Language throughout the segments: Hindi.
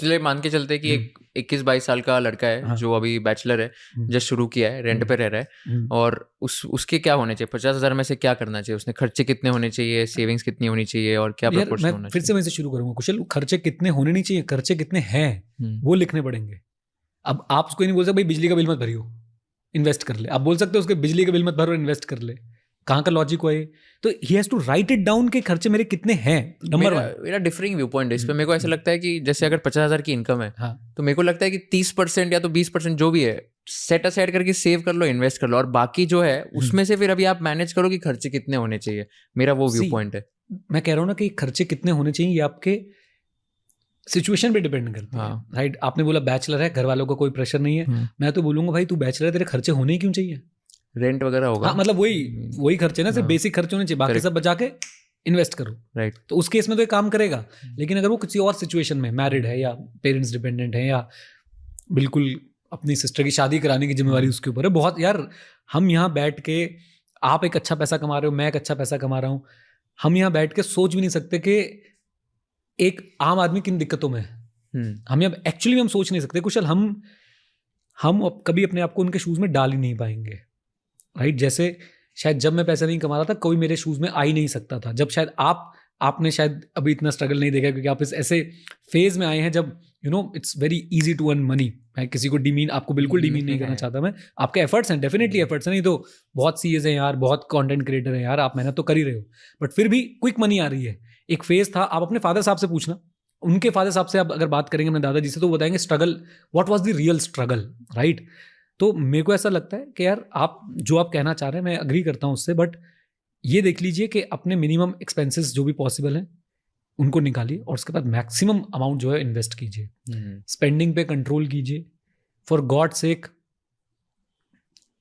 चलिए मान के चलते कि एक 21-22 साल का लड़का है, हाँ। जो अभी बैचलर है, जस्ट शुरू किया है, रेंट पे रह रहा है, और उसके क्या होने चाहिए? 50,000 में से क्या करना चाहिए उसने? खर्चे कितने होने चाहिए, सेविंग्स कितनी होनी चाहिए, और क्या यार प्रपोर्शन होना मैं फिर चाहिए? से वहीं से शुरू करूंगा कुशल। खर्चे कितने होने नहीं चाहिए, खर्चे कितने हैं वो लिखने पड़ेंगे। अब आप उसको नहीं बोल सकते भाई बिजली का बिल मत भरियो, इन्वेस्ट कर ले। आप बोल सकते हो उसके बिजली का बिल मत भरो, इन्वेस्ट कर ले। कहाँ का लॉजिक हुआ ये? तो he has to write it down के खर्चे मेरे कितने हैं। नंबर वन, मेरा डिफरिंग व्यू पॉइंट है इस पे। मेरे को ऐसा लगता है कि जैसे अगर 50,000 की इनकम है, हाँ, तो मेरे को लगता है कि 30% या तो 20% जो भी है, सेट असाइड करके सेव कर लो, इन्वेस्ट कर लो, और बाकी जो है उसमें से फिर अभी आप मैनेज करो कि खर्चे कितने होने चाहिए। मेरा वो व्यू पॉइंट है। मैं कह रहा हूँ ना कि खर्चे कितने होने चाहिए ये आपके सिचुएशन पे डिपेंड करती है। राइट, आपने बोला बैचलर है, घर वालों का कोई प्रेशर नहीं है। मैं तो बोलूंगा भाई तू बैचलर है, तेरे खर्चे होने ही क्यों चाहिए? रेंट वगैरह होगा। हाँ, मतलब वही खर्चे ना, सिर्फ बेसिक खर्चे होने चाहिए, बाकी सब बचा के इन्वेस्ट करो। राइट, तो उस केस में तो ये काम करेगा। लेकिन अगर वो किसी और सिचुएशन में मैरिड है, या पेरेंट्स डिपेंडेंट है, या बिल्कुल अपनी सिस्टर की शादी कराने की जिम्मेवारी उसके ऊपर है बहुत। यार हम यहाँ बैठ के, आप एक अच्छा पैसा कमा रहे हो, मैं एक अच्छा पैसा कमा रहा हूँ, हम यहाँ बैठ के सोच भी नहीं सकते कि एक आम आदमी किन दिक्कतों में है। हम एक्चुअली हम सोच नहीं सकते कुशल। हम कभी अपने आप को उनके शूज में डाल ही नहीं पाएंगे। राइट, जैसे शायद जब मैं पैसा नहीं कमा रहा था कोई मेरे शूज में आ ही नहीं सकता था। जब शायद आपने शायद अभी इतना स्ट्रगल नहीं देखा, क्योंकि आप इस ऐसे फेज में आए हैं जब it's very easy to earn money. मैं किसी को आपको बिल्कुल डिमीन नहीं करना चाहता। मैं आपके एफर्ट्स हैं, डेफिनेटली एफर्ट्स हैं, नहीं तो बहुत सीएस हैं यार, बहुत कंटेंट क्रिएटर हैं यार, आप मेहनत तो कर ही रहे हो, बट फिर भी क्विक मनी आ रही है। एक फेज था, आप अपने फादर साहब से पूछना, उनके फादर साहब से आप अगर बात करेंगे अपने दादाजी से, तो वो बताएंगे struggle, what was the real struggle. Right, तो मेरे को ऐसा लगता है कि यार आप जो आप कहना चाह रहे हैं मैं अग्री करता हूँ उससे, बट ये देख लीजिए कि अपने मिनिमम एक्सपेंसेस जो भी पॉसिबल हैं उनको निकालिए, और उसके बाद मैक्सिमम अमाउंट जो है इन्वेस्ट कीजिए। स्पेंडिंग पे कंट्रोल कीजिए, फॉर गॉड सेक।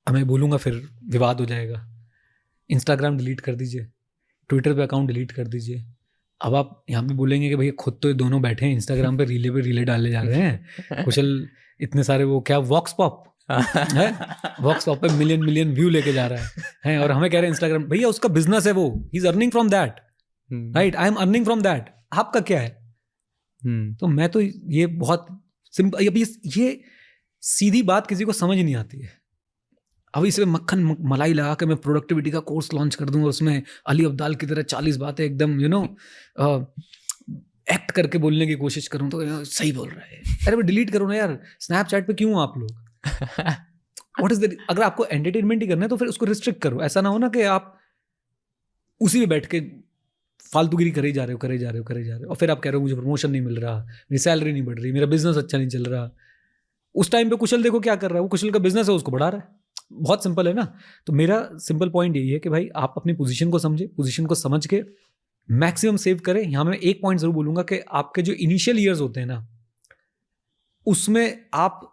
मैं बोलूँगा फिर विवाद हो जाएगा। इंस्टाग्राम डिलीट कर दीजिए, ट्विटर पे अकाउंट डिलीट कर दीजिए। अब आप यहाँ पे बोलेंगे कि भैया खुद तो ये दोनों बैठे हैं इंस्टाग्राम पे रीले डाले जा रहे हैं कुशल, इतने सारे वो क्या वॉक्स पॉप है, वॉक्स पॉप पे मिलियन व्यू लेके जा रहा है, और हमें कह रहे हैं इंस्टाग्राम। भैया उसका बिजनेस है, वो he is earning from that. Right, I am earning from that, आपका क्या है? तो मैं तो ये बहुत सिंपल, अभी ये सीधी बात किसी को समझ नहीं आती है। अब इसमें मक्खन मलाई लगा के मैं प्रोडक्टिविटी का कोर्स लॉन्च कर दूं, और उसमें अली अब्दाल की तरह 40 बातें एकदम एक्ट करके बोलने की कोशिश करूं तो सही बोल रहा है। अरे मैं डिलीट करूं ना यार, स्नैपचैट पे क्यों आप लोग? व्हाट इज द, अगर आपको एंटरटेनमेंट ही करना है तो फिर उसको रिस्ट्रिक्ट करो। ऐसा ना हो ना कि आप उसी में बैठ के फालतूगिरी करे जा रहे हो, और फिर आप कह रहे हो मुझे प्रमोशन नहीं मिल रहा, मेरी सैलरी नहीं बढ़ रही, मेरा बिजनेस अच्छा नहीं चल रहा। उस टाइम पे कुशल देखो क्या कर रहा है, वो कुशल का बिजनेस है, उसको बढ़ा रहा है। बहुत सिंपल है ना। तो मेरा सिंपल पॉइंट यही है कि भाई आप अपनी पोजीशन को समझे, पोजीशन को समझ के मैक्सिमम सेव करें। यहाँ मैं एक पॉइंट जरूर बोलूंगा कि आपके जो इनिशियल ईयर्स होते हैं ना, उसमें आप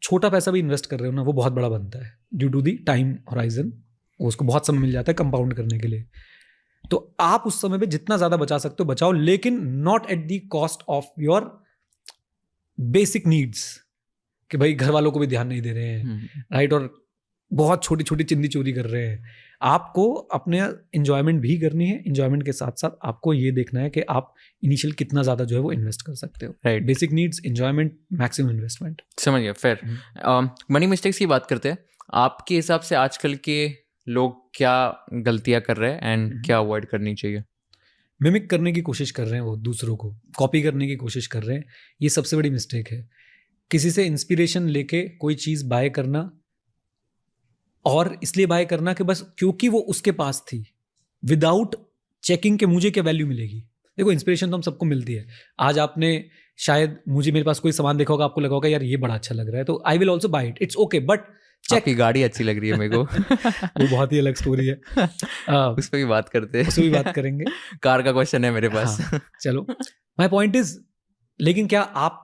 छोटा पैसा भी इन्वेस्ट कर रहे हो ना, वो बहुत बड़ा बनता है due to the time horizon. उसको बहुत समय मिल जाता है कंपाउंड करने के लिए। तो आप उस समय पे जितना ज्यादा बचा सकते हो बचाओ, लेकिन not at the cost of your basic needs, कि भाई घर वालों को भी ध्यान नहीं दे रहे हैं। राइट, और बहुत छोटी छोटी चिंदी चोरी कर रहे हैं। आपको अपने एंजॉयमेंट भी करनी है, एंजॉयमेंट के साथ साथ आपको ये देखना है कि आप इनिशियल कितना ज्यादा जो है वो इन्वेस्ट कर सकते हो। Right, basic needs, enjoyment, maximum investment. समझ गया, फेयर। मनी मिस्टेक्स की बात करते हैं। आपके हिसाब से आजकल के लोग क्या गलतियां कर रहे हैं एंड क्या अवॉइड करनी चाहिए? मिमिक करने की कोशिश कर रहे हैं, वो दूसरों को कॉपी करने की कोशिश कर रहे हैं। ये सबसे बड़ी मिस्टेक है। किसी से इंस्पिरेशन लेके कोई चीज़ बाय करना, और इसलिए बाय करना कि बस क्योंकि वो उसके पास थी, विदाउट चेकिंग कि मुझे क्या वैल्यू मिलेगी। देखो इंस्पिरेशन तो हम सबको मिलती है। आज आपने शायद मेरे पास कोई सामान देखा होगा, आपको लगा होगा यार ये बड़ा अच्छा लग रहा है, तो I will also buy it, it's okay, but check. आपकी गाड़ी अच्छी लग रही है मेरे को वो बहुत ही अलग स्टोरी है। उस पर भी बात करते हैं, उस पर भी बात करेंगे। कार का क्वेश्चन है मेरे पास। हाँ, चलो माय पॉइंट इज, लेकिन क्या आप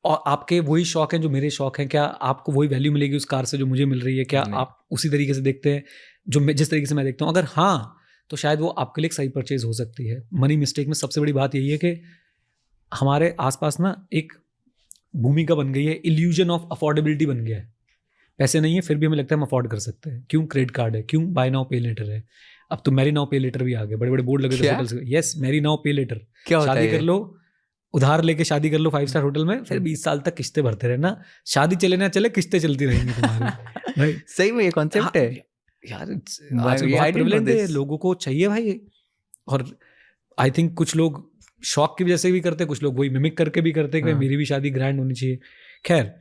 और आपके वही शौक हैं जो मेरे शौक हैं? क्या आपको वही वैल्यू मिलेगी उस कार से जो मुझे मिल रही है? क्या आप उसी तरीके से देखते हैं जिस तरीके से मैं देखता हूँ? अगर हाँ, तो शायद वो आपके लिए एक सही परचेज हो सकती है। मनी मिस्टेक में सबसे बड़ी बात यही है कि हमारे आसपास ना एक भूमिका बन गई है, इल्यूजन ऑफ अफोर्डेबिलिटी बन गया है। पैसे नहीं है फिर भी हमें लगता है हम अफोर्ड कर सकते हैं। क्यों? क्रेडिट कार्ड है, क्यों बाय नाउ पे लेटर है, अब तो मैरी नाउ पे लेटर भी आ गए, बड़े बड़े बोर्ड लगे थे होटल्स। यस, मैरी नाउ पे लेटर। शादी कर लो, उधार लेके शादी कर लो 5 स्टार होटल में, फिर 20 साल तक किस्तें भरते रहना, शादी चले ना चले किस्तें चलती रहेंगी तुम्हारी। राइट, सही में ये कॉन्सेप्ट है यार भाई, आजकल ये बहुत I didn't know प्रेवलेंट है, this. लोगों को चाहिए भाई। और आई थिंक कुछ लोग शौक की वजह से भी करते, कुछ लोग वही मिमिक करके भी करते कि भाई हाँ। मेरी भी शादी ग्रैंड होनी चाहिए। खैर,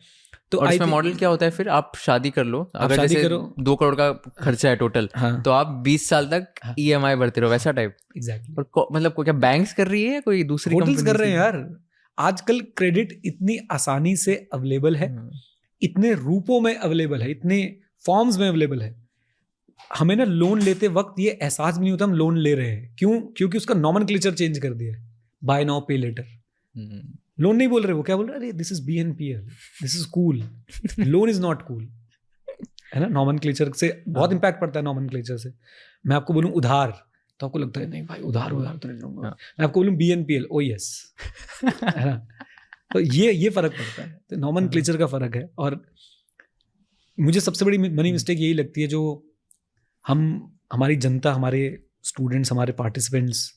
तो और I इसमें think- मॉडल क्या होता है फिर? आप शादी कर लो, अगर शादी जैसे करो। 2 करोड़ का खर्चा है टोटल, हाँ, तो आप 20 साल तक हाँ। EMI भरते रहो, वैसा टाइप। एग्जैक्टली। और मतलब क्या बैंक्स कर रही है या कोई दूसरी होटल्स कंपनी कर रहे हैं यार। आजकल क्रेडिट इतनी आसानी से अवेलेबल है, इतने रूपों में अवेलेबल है, इतने फॉर्म्स में अवेलेबल है, हमें ना लोन लेते वक्त ये एहसास भी नहीं होता हम लोन ले रहे हैं। क्यों? क्योंकि उसका नॉमेनक्लेचर चेंज कर दिया है, बाय नाउ पे लेटर। लोन नहीं बोल रहे, वो क्या बोल रहे हैं? अरे this is BNPL, this is cool, loan is not cool, है ना। नॉमेनक्लेचर से बहुत इंपैक्ट पड़ता है, नॉमेनक्लेचर से। मैं आपको बोलूं उधार, तो आपको लगता है नहीं भाई उधार तो नहीं लूंगा। हाँ। मैं आपको बोलूं BNPL, ओ यस, है ना। तो ये फर्क पड़ता है, तो नॉमेनक्लेचर का फर्क है। और मुझे सबसे बड़ी मनी मिस्टेक यही लगती है जो हमारी जनता, हमारे स्टूडेंट्स, हमारे पार्टिसिपेंट्स,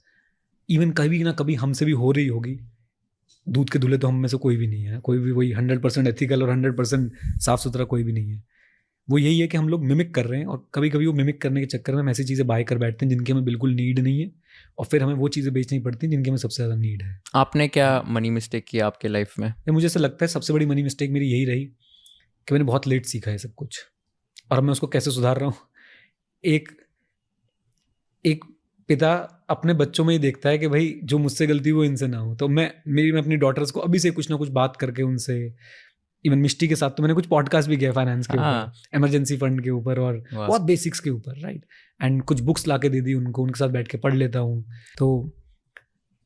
इवन कभी ना कभी हमसे भी हो रही होगी। दूध के धुले तो हम में से कोई भी नहीं है, कोई भी वही 100% एथिकल और 100% साफ सुथरा कोई भी नहीं है। वो यही है कि हम लोग मिमिक कर रहे हैं, और कभी कभी वो मिमिक करने के चक्कर में हम ऐसी चीज़ें बाय कर बैठते हैं जिनकी हमें बिल्कुल नीड नहीं है, और फिर हमें वो चीज़ें बेचनी पड़ती हैं जिनकी हमें सबसे ज़्यादा नीड है। आपने क्या मनी मिस्टेक किया आपके लाइफ में? ये मुझे ऐसा लगता है सबसे बड़ी मनी मिस्टेक मेरी यही रही कि मैंने बहुत लेट सीखा है सब कुछ, और अब मैं उसको कैसे सुधार रहा हूँ। एक पिता अपने बच्चों में ही देखता है कि भाई जो मुझसे गलती वो इनसे ना हो। तो मैं अपनी डॉटर्स को अभी से कुछ ना कुछ बात करके उनसे, इवन मिष्टी के साथ तो मैंने कुछ पॉडकास्ट भी किया फाइनेंस के ऊपर, इमरजेंसी फंड के ऊपर, और बहुत बेसिक्स के ऊपर, राइट। एंड कुछ बुक्स ला के दे दी उनको, उनके साथ बैठ के पढ़ लेता हूँ। तो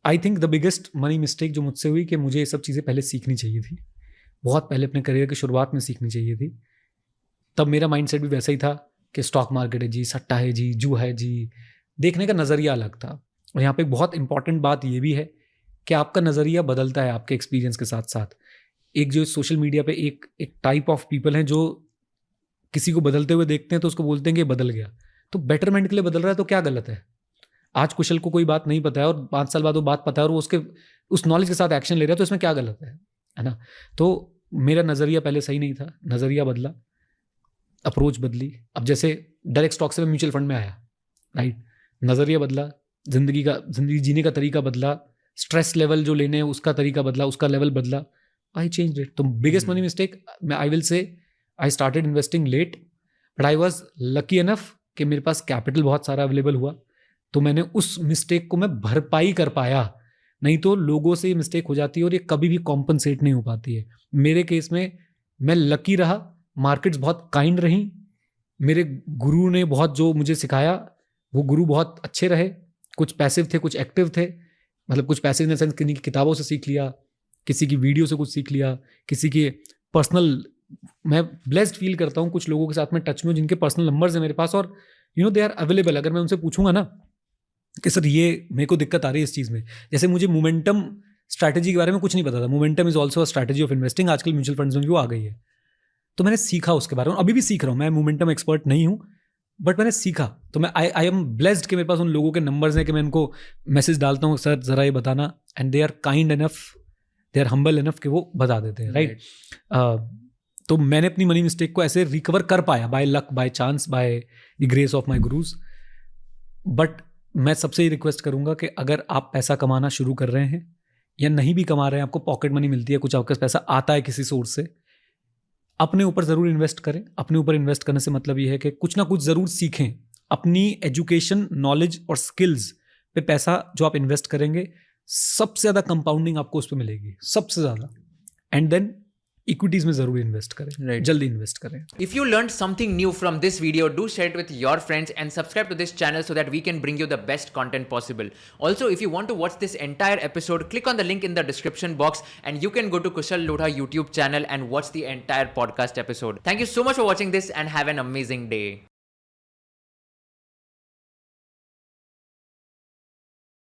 I think the biggest money mistake जो मुझसे हुई कि मुझे ये सब चीज़ें पहले सीखनी चाहिए थी, बहुत पहले अपने करियर की शुरुआत में सीखनी चाहिए थी। तब मेरा माइंड सेट भी वैसा ही था कि स्टॉक मार्केट है जी, सट्टा है जी, जू है जी, देखने का नज़रिया अलग था। और यहाँ पे एक बहुत इंपॉर्टेंट बात ये भी है कि आपका नज़रिया बदलता है आपके एक्सपीरियंस के साथ साथ। एक जो सोशल मीडिया पे एक टाइप ऑफ पीपल हैं जो किसी को बदलते हुए देखते हैं तो उसको बोलते हैं कि बदल गया, तो बेटरमेंट के लिए बदल रहा है तो क्या गलत है। आज कुशल को कोई बात नहीं पता है और 5 साल बाद वो बात पता है और वो उस नॉलेज के साथ एक्शन ले रहा है, तो इसमें क्या गलत है ना। तो मेरा नज़रिया पहले सही नहीं था, नज़रिया बदला, अप्रोच बदली। अब जैसे डायरेक्ट स्टॉक से मैं म्यूचुअल फंड में आया, राइट, नज़रिया बदला, जिंदगी जीने का तरीका बदला, स्ट्रेस लेवल जो लेने हैं उसका तरीका बदला, उसका लेवल बदला, आई चेंज इट। तो biggest money mistake I will say I started investing late, but I was lucky enough कि मेरे पास कैपिटल बहुत सारा अवेलेबल हुआ, तो मैंने उस मिस्टेक को मैं भरपाई कर पाया। नहीं तो लोगों से ये मिस्टेक हो जाती है और ये कभी भी कॉम्पनसेट नहीं हो पाती है। मेरे केस में मैं लकी रहा, मार्केट्स बहुत काइंड रहीं, मेरे गुरु ने बहुत जो मुझे सिखाया वो गुरु बहुत अच्छे रहे, कुछ पैसिव थे कुछ एक्टिव थे। मतलब कुछ पैसिव इन द सेंस किसी की किताबों से सीख लिया, किसी की वीडियो से कुछ सीख लिया, किसी के पर्सनल, मैं ब्लेस्ड फील करता हूँ कुछ लोगों के साथ में टच में जिनके पर्सनल नंबर्स हैं मेरे पास, और दे आर अवेलेबल। अगर मैं उनसे पूछूंगा ना कि सर ये मेरे को दिक्कत आ रही है इस चीज़ में, जैसे मुझे मोमेंटम स्ट्रैटेजी के बारे में कुछ नहीं पता था, momentum is also a strategy of investing, आजकल म्यूचुअल फंड्स में भी वो आ गई है, तो मैंने सीखा उसके बारे में, अभी भी सीख रहा हूँ। मैं मोमेंटम एक्सपर्ट नहीं हूँ बट मैंने सीखा, तो मैं आई एम ब्लेस्ड कि मेरे पास उन लोगों के नंबर्स हैं कि मैं उनको मैसेज डालता हूँ सर ज़रा ये बताना, and they are kind enough, they are humble enough कि वो बता देते हैं, राइट। तो मैंने अपनी मनी मिस्टेक को ऐसे रिकवर कर पाया, by luck, by chance, by the grace of my gurus. But मैं सबसे ही रिक्वेस्ट करूंगा कि अगर आप पैसा कमाना शुरू कर रहे हैं या नहीं भी कमा रहे हैं, आपको पॉकेट मनी मिलती है, कुछ आपके पास पैसा आता है किसी सोर्स से, अपने ऊपर ज़रूर इन्वेस्ट करें। अपने ऊपर इन्वेस्ट करने से मतलब ये है कि कुछ ना कुछ ज़रूर सीखें, अपनी एजुकेशन, नॉलेज और स्किल्स पे पैसा जो आप इन्वेस्ट करेंगे, सबसे ज़्यादा कंपाउंडिंग आपको उस पर मिलेगी, सबसे ज़्यादा। एंड देन इक्विटीज में जरूर इन्वेस्ट करें, Right. जल्दी इन्वेस्ट करें। If you learned something new from this video, do share it with your friends and subscribe to this channel so that we can bring you the best content possible. Also, if you want to watch this entire episode, click on the link in the description box and you can go to Kushal Lodha YouTube channel and watch the entire podcast episode. Thank you so much for watching this and have an amazing day.